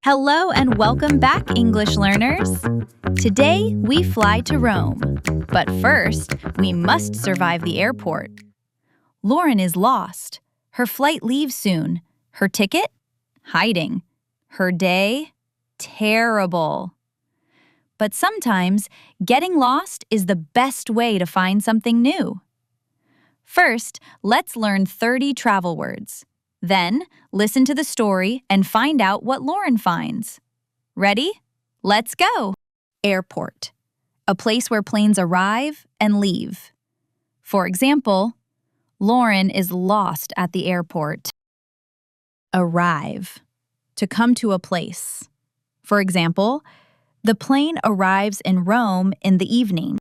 Hello and welcome back, English learners. Today, we fly to Rome. But first, we must survive the airport. Lauren is lost. Her flight leaves soon. Her ticket? Hiding. Her day? Terrible. But sometimes, getting lost is the best way to find something new. First, let's learn 30 travel words. Then, listen to the story and find out what Lauren finds. Ready? Let's go! Airport. A place where planes arrive and leave. For example, Lauren is lost at the airport. Arrive. To come to a place. For example, the plane arrives in Rome in the evening.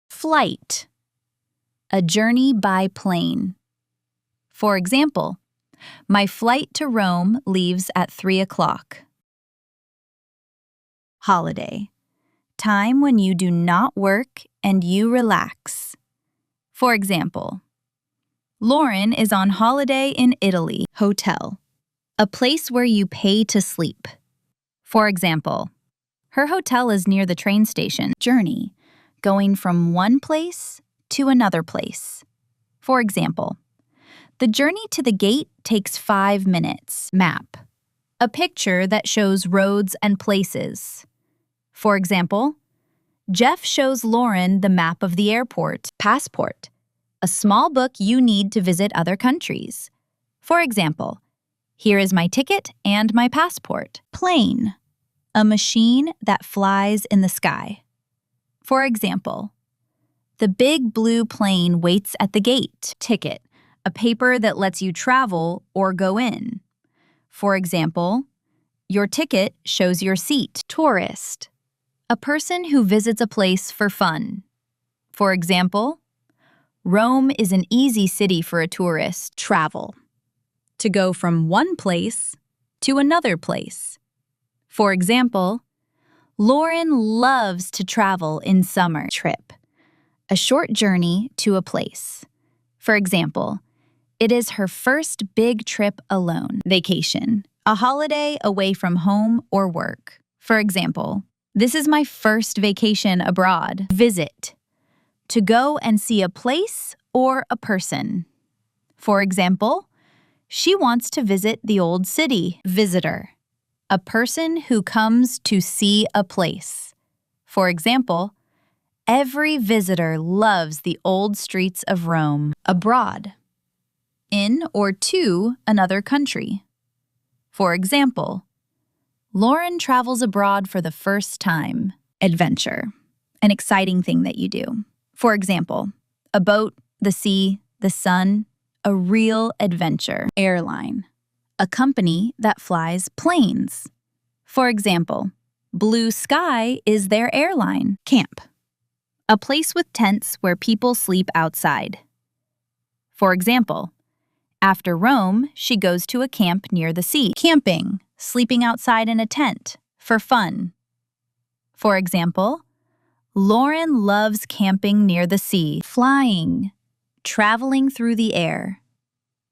Flight. A journey by plane. For example, my flight to Rome leaves at 3 o'clock. Holiday. Time when you do not work and you relax. For example, Lauren is on holiday in Italy. Hotel. A place where you pay to sleep. For example, her hotel is near the train station. Journey. Going from one place to another place. For example, the journey to the gate takes 5 minutes. Map. A picture that shows roads and places. For example, Jeff shows Lauren the map of the airport. Passport. A small book you need to visit other countries. For example, here is my ticket and my passport. Plane. A machine that flies in the sky. For example, the big blue plane waits at the gate. Ticket. A paper that lets you travel or go in. For example, your ticket shows your seat. Tourist. A person who visits a place for fun. For example, Rome is an easy city for a tourist. Travel. To go from one place to another place. For example, Lauren loves to travel in summer. Trip. A short journey to a place. For example, it is her first big trip alone. Vacation. A holiday away from home or work. For example, this is my first vacation abroad. Visit. To go and see a place or a person. For example, she wants to visit the old city. Visitor. A person who comes to see a place. For example, every visitor loves the old streets of Rome. Abroad. In or to another country. For example, Lauren travels abroad for the first time. Adventure. An exciting thing that you do. For example, a boat, the sea, the sun, a real adventure. Airline. A company that flies planes. For example, Blue Sky is their airline. Camp. A place with tents where people sleep outside. For example, after Rome, she goes to a camp near the sea. Camping. Sleeping outside in a tent. For fun. For example, Lauren loves camping near the sea. Flying. Traveling through the air.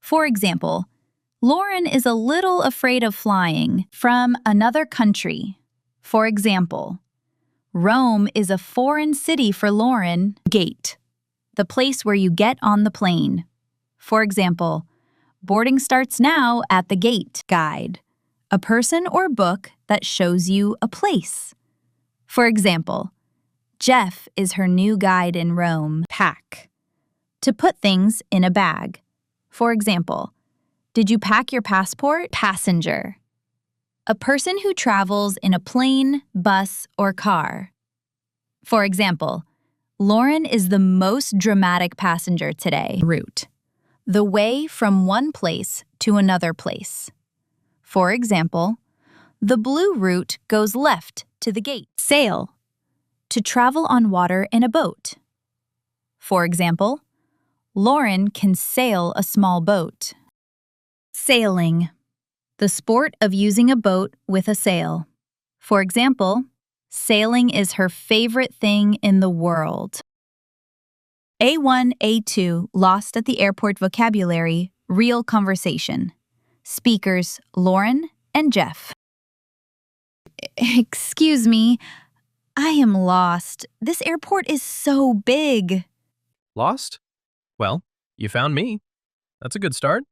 For example, Lauren is a little afraid of flying from another country. For example, Rome is a foreign city for Lauren. Gate. The place where you get on the plane. For example, boarding starts now at the gate. Guide. A person or book that shows you a place. For example, Jeff is her new guide in Rome. Pack. To put things in a bag. For example, did you pack your passport? Passenger. A person who travels in a plane, bus, or car. For example, Lauren is the most dramatic passenger today. Route. The way from one place to another place. For example, the blue route goes left to the gate. Sail. To travel on water in a boat. For example, Lauren can sail a small boat. Sailing. The sport of using a boat with a sail. For example, sailing is her favorite thing in the world. A1, A2, Lost at the Airport Vocabulary, Real Conversation. Speakers Lauren and Jeff. Excuse me, I am lost. This airport is so big. Lost? Well, you found me. That's a good start.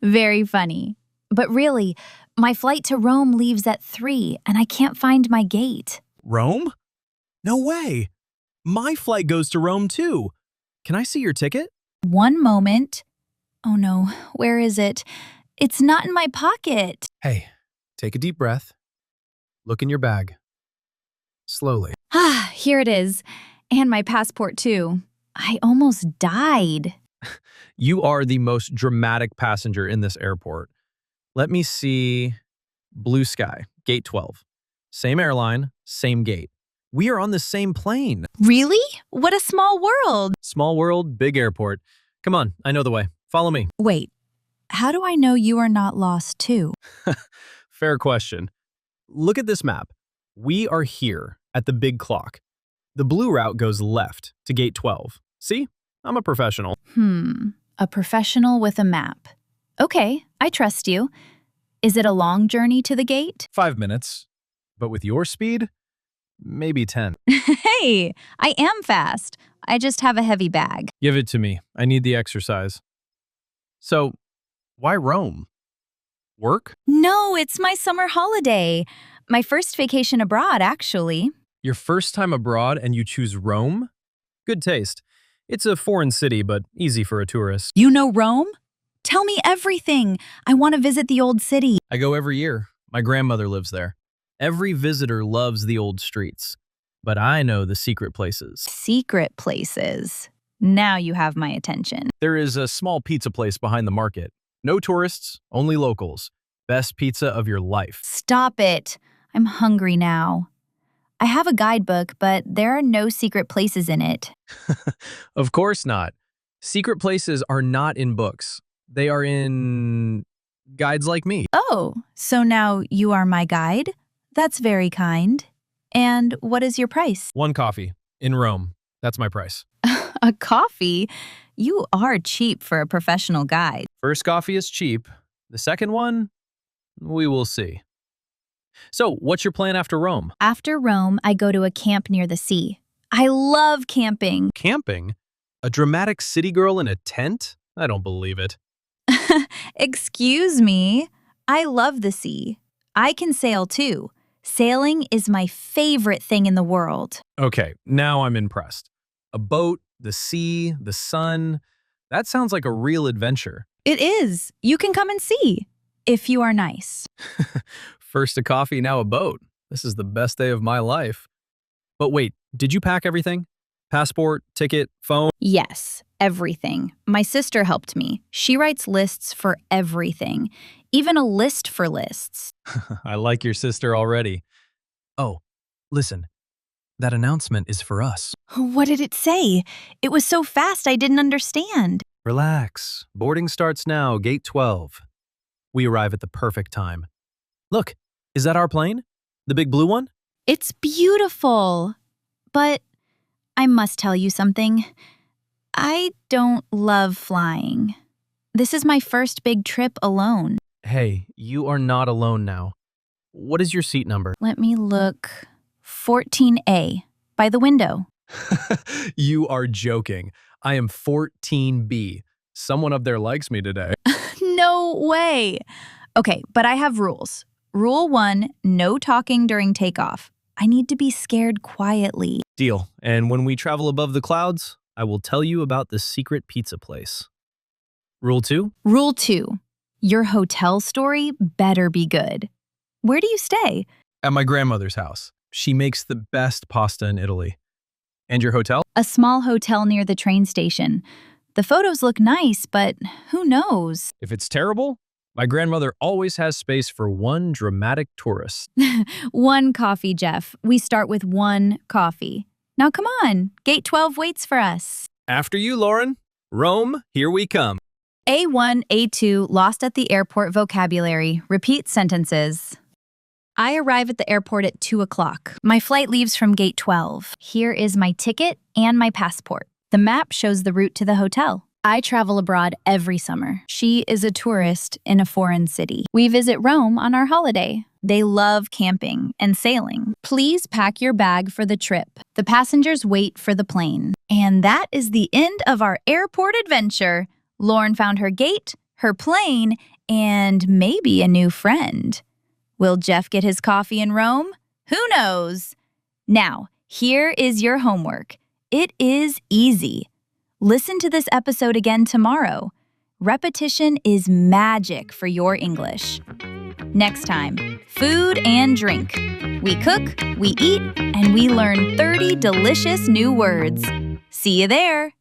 Very funny. But really, my flight to Rome leaves at 3 and I can't find my gate. Rome? No way. My flight goes to Rome too. Can I see your ticket? One moment. Oh no, where is it? It's not in my pocket. Hey, take a deep breath. Look in your bag. Slowly. Ah, here it is. And my passport too. I almost died. You are the most dramatic passenger in this airport. Let me see. Blue Sky, Gate 12. Same airline, same gate. We are on the same plane. Really? What a small world. Small world, big airport. Come on, I know the way. Follow me. Wait, how do I know you are not lost too? Fair question. Look at this map. We are here at the big clock. The blue route goes left to Gate 12. See? I'm a professional. A professional with a map. Okay, I trust you. Is it a long journey to the gate? 5 minutes. But with your speed, maybe 10. Hey, I am fast. I just have a heavy bag. Give it to me. I need the exercise. So, why Rome? Work? No, it's my summer holiday. My first vacation abroad, actually. Your first time abroad and you choose Rome? Good taste. It's a foreign city, but easy for a tourist. You know Rome? Tell me everything. I want to visit the old city. I go every year. My grandmother lives there. Every visitor loves the old streets. But I know the secret places. Secret places. Now you have my attention. There is a small pizza place behind the market. No tourists, only locals. Best pizza of your life. Stop it. I'm hungry now. I have a guidebook, but there are no secret places in it. Of course not. Secret places are not in books. They are in guides like me. Oh, so now you are my guide? That's very kind. And what is your price? 1 coffee in Rome. That's my price. A coffee? You are cheap for a professional guide. First coffee is cheap. The second one, we will see. So, what's your plan after Rome? After Rome, I go to a camp near the sea. I love camping. Camping? A dramatic city girl in a tent? I don't believe it. Excuse me. I love the sea. I can sail too. Sailing is my favorite thing in the world. Okay, now I'm impressed. A boat, the sea, the sun. That sounds like a real adventure. It is. You can come and see, if you are nice. First a coffee, now a boat. This is the best day of my life. But wait, did you pack everything? Passport, ticket, phone? Yes, everything. My sister helped me. She writes lists for everything, even a list for lists. I like your sister already. Oh, listen. That announcement is for us. What did it say? It was so fast I didn't understand. Relax. Boarding starts now, Gate 12. We arrive at the perfect time. Look, is that our plane? The big blue one? It's beautiful. But I must tell you something. I don't love flying. This is my first big trip alone. Hey, you are not alone now. What is your seat number? Let me look. 14A, by the window. You are joking. I am 14B. Someone up there likes me today. No way. Okay, but I have rules. Rule 1, no talking during takeoff. I need to be scared quietly. Deal. And when we travel above the clouds, I will tell you about the secret pizza place. Rule 2? Rule 2, your hotel story better be good. Where do you stay? At my grandmother's house. She makes the best pasta in Italy. And your hotel? A small hotel near the train station. The photos look nice, but who knows? If it's terrible, my grandmother always has space for one dramatic tourist. 1 coffee, Jeff. We start with 1 coffee. Now come on, Gate 12 waits for us. After you, Lauren. Rome, here we come. A1, A2, lost at the airport vocabulary. Repeat sentences. I arrive at the airport at 2 o'clock. My flight leaves from Gate 12. Here is my ticket and my passport. The map shows the route to the hotel. I travel abroad every summer. She is a tourist in a foreign city. We visit Rome on our holiday. They love camping and sailing. Please pack your bag for the trip. The passengers wait for the plane. And that is the end of our airport adventure. Lauren found her gate, her plane, and maybe a new friend. Will Jeff get his coffee in Rome? Who knows? Now, here is your homework. It is easy. Listen to this episode again tomorrow. Repetition is magic for your English. Next time, food and drink. We cook, we eat, and we learn 30 delicious new words. See you there!